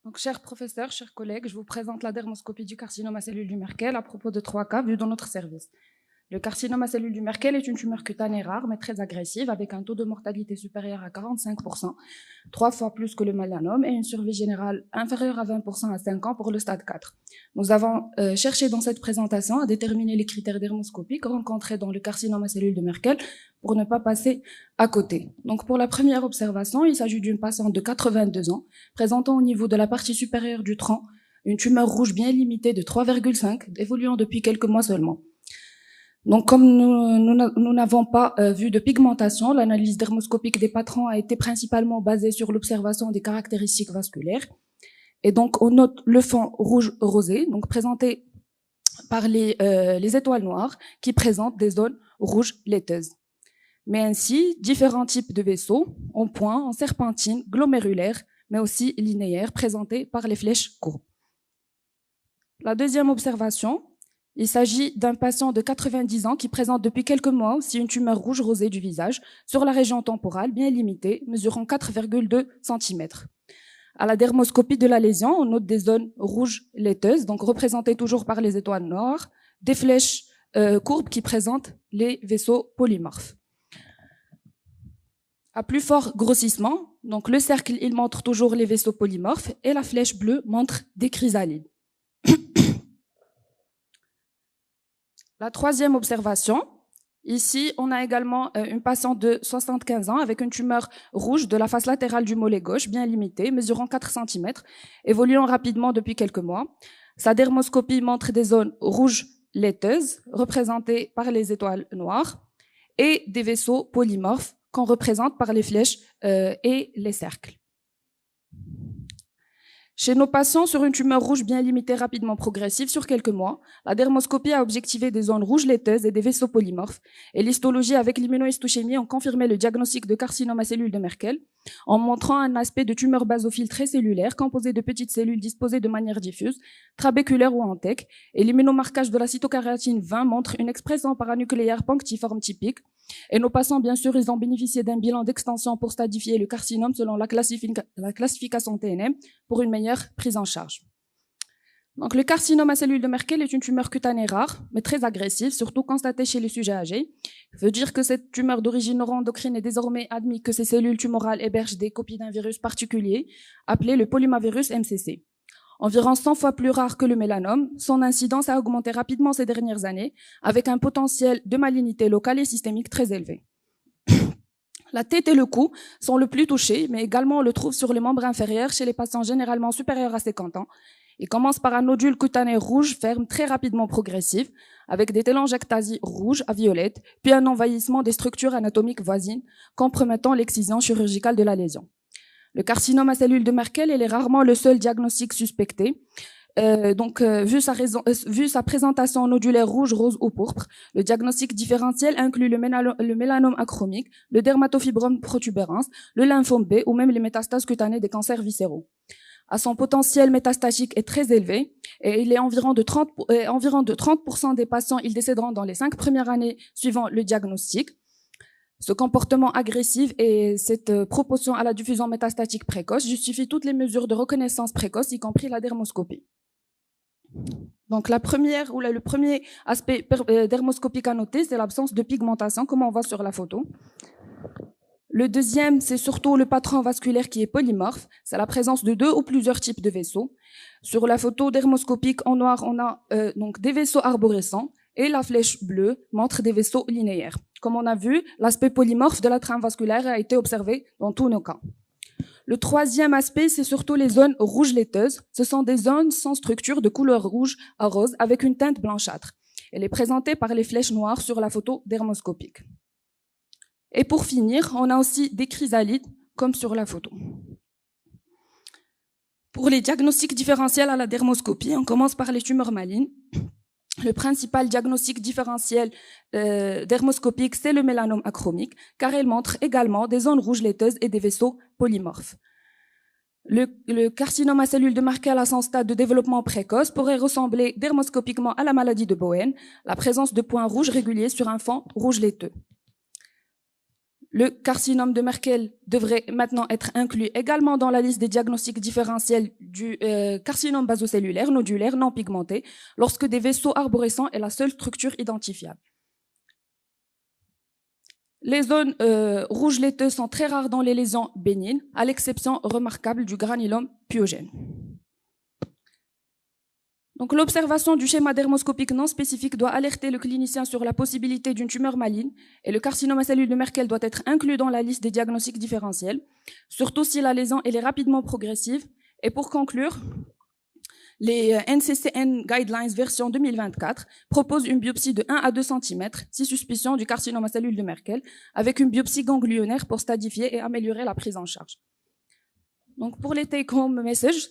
Donc, chers professeurs, chers collègues, je vous présente la dermoscopie du carcinome à cellules du Merkel à propos de 3 cas vus dans notre service. Le carcinome à cellules du Merkel est une tumeur cutanée rare mais très agressive avec un taux de mortalité supérieur à 45%, 3 fois plus que le mélanome et une survie générale inférieure à 20% à 5 ans pour le stade 4. Nous avons cherché dans cette présentation à déterminer les critères dermoscopiques rencontrés dans le carcinome à cellules de Merkel pour ne pas passer à côté. Donc pour la première observation, il s'agit d'une patiente de 82 ans présentant au niveau de la partie supérieure du tronc une tumeur rouge bien limitée de 3,5 évoluant depuis quelques mois seulement. Donc, comme nous n'avons pas vu de pigmentation, l'analyse dermoscopique des patrons a été principalement basée sur l'observation des caractéristiques vasculaires. Et donc, on note le fond rouge rosé, donc présenté par les étoiles noires qui présentent des zones rouges laiteuses. Mais ainsi, différents types de vaisseaux, en point, en serpentine, glomérulaires, mais aussi linéaires, présentés par les flèches courbes. La deuxième observation, il s'agit d'un patient de 90 ans qui présente depuis quelques mois aussi une tumeur rouge rosée du visage sur la région temporale bien limitée, mesurant 4,2 cm. À la dermoscopie de la lésion, on note des zones rouges laiteuses, donc représentées toujours par les étoiles noires, des flèches courbes qui présentent les vaisseaux polymorphes. À plus fort grossissement, donc le cercle il montre toujours les vaisseaux polymorphes et la flèche bleue montre des chrysalides. La troisième observation, ici, on a également une patiente de 75 ans avec une tumeur rouge de la face latérale du mollet gauche, bien limitée, mesurant 4 cm, évoluant rapidement depuis quelques mois. Sa dermoscopie montre des zones rouges laiteuses, représentées par les étoiles noires, et des vaisseaux polymorphes qu'on représente par les flèches et les cercles. Chez nos patients sur une tumeur rouge bien limitée rapidement progressive sur quelques mois, la dermoscopie a objectivé des zones rouges laiteuses et des vaisseaux polymorphes, et l'histologie avec l'immunohistochimie ont confirmé le diagnostic de carcinome à cellules de Merkel, en montrant un aspect de tumeur basophile très cellulaire, composée de petites cellules disposées de manière diffuse, trabéculaire ou en tech, et l'immunomarquage de la cytokératine 20 montre une expression paranucléaire punctiforme typique, et nos patients, bien sûr, ils ont bénéficié d'un bilan d'extension pour stadifier le carcinome selon la classification TNM pour une meilleure prise en charge. Donc, le carcinome à cellules de Merkel est une tumeur cutanée rare, mais très agressive, surtout constatée chez les sujets âgés. Ça veut dire que cette tumeur d'origine neuroendocrine est désormais admis que ces cellules tumorales hébergent des copies d'un virus particulier, appelé le polymavirus MCC. Environ 100 fois plus rare que le mélanome, son incidence a augmenté rapidement ces dernières années, avec un potentiel de malignité locale et systémique très élevé. La tête et le cou sont le plus touchés, mais également on le trouve sur les membres inférieurs chez les patients généralement supérieurs à 50 ans. Il commence par un nodule cutané rouge ferme très rapidement progressif, avec des télangiectasies rouges à violettes, puis un envahissement des structures anatomiques voisines, compromettant l'excision chirurgicale de la lésion. Le carcinome à cellules de Merkel est rarement le seul diagnostic suspecté. Vu sa présentation nodulaire rouge, rose ou pourpre, le diagnostic différentiel inclut le mélanome achromique, le dermatofibrome protubérance, le lymphome B ou même les métastases cutanées des cancers viscéraux. Son potentiel métastatique est très élevé et il est environ de 30% des patients, ils décéderont dans les 5 premières années suivant le diagnostic. Ce comportement agressif et cette proportion à la diffusion métastatique précoce justifient toutes les mesures de reconnaissance précoce, y compris la dermoscopie. Donc le premier aspect dermoscopique à noter, c'est l'absence de pigmentation, comme on voit sur la photo. Le deuxième, c'est surtout le patron vasculaire qui est polymorphe. C'est la présence de 2 ou plusieurs types de vaisseaux. Sur la photo dermoscopique en noir, on a donc des vaisseaux arborescents et la flèche bleue montre des vaisseaux linéaires. Comme on a vu, l'aspect polymorphe de la trame vasculaire a été observé dans tous nos cas. Le troisième aspect, c'est surtout les zones rouges laiteuses. Ce sont des zones sans structure de couleur rouge à rose avec une teinte blanchâtre. Elle est présentée par les flèches noires sur la photo dermoscopique. Et pour finir, on a aussi des chrysalides, comme sur la photo. Pour les diagnostics différentiels à la dermoscopie, on commence par les tumeurs malignes. Le principal diagnostic différentiel dermoscopique, c'est le mélanome achromique, car elle montre également des zones rouges laiteuses et des vaisseaux polymorphes. Le carcinome à cellules de Merkel à son stade de développement précoce pourrait ressembler dermoscopiquement à la maladie de Bowen, la présence de points rouges réguliers sur un fond rouge laiteux. Le carcinome de Merkel devrait maintenant être inclus également dans la liste des diagnostics différentiels du carcinome basocellulaire, nodulaire, non pigmenté, lorsque des vaisseaux arborescents est la seule structure identifiable. Les zones rouges laiteuses sont très rares dans les lésions bénignes, à l'exception remarquable du granulome pyogène. Donc, l'observation du schéma dermoscopique non spécifique doit alerter le clinicien sur la possibilité d'une tumeur maligne et le carcinome à cellules de Merkel doit être inclus dans la liste des diagnostics différentiels, surtout si la lésion elle est rapidement progressive. Et pour conclure, les NCCN Guidelines version 2024 proposent une biopsie de 1 à 2 cm si suspicion du carcinome à cellules de Merkel, avec une biopsie ganglionnaire pour stadifier et améliorer la prise en charge. Donc, pour les take-home messages,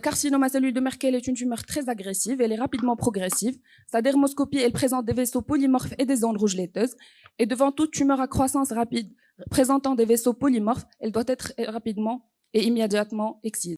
carcinome à cellules de Merkel est une tumeur très agressive, elle est rapidement progressive. Sa dermoscopie, elle présente des vaisseaux polymorphes et des zones rouges laiteuses. Et devant toute tumeur à croissance rapide présentant des vaisseaux polymorphes, elle doit être rapidement et immédiatement excisée.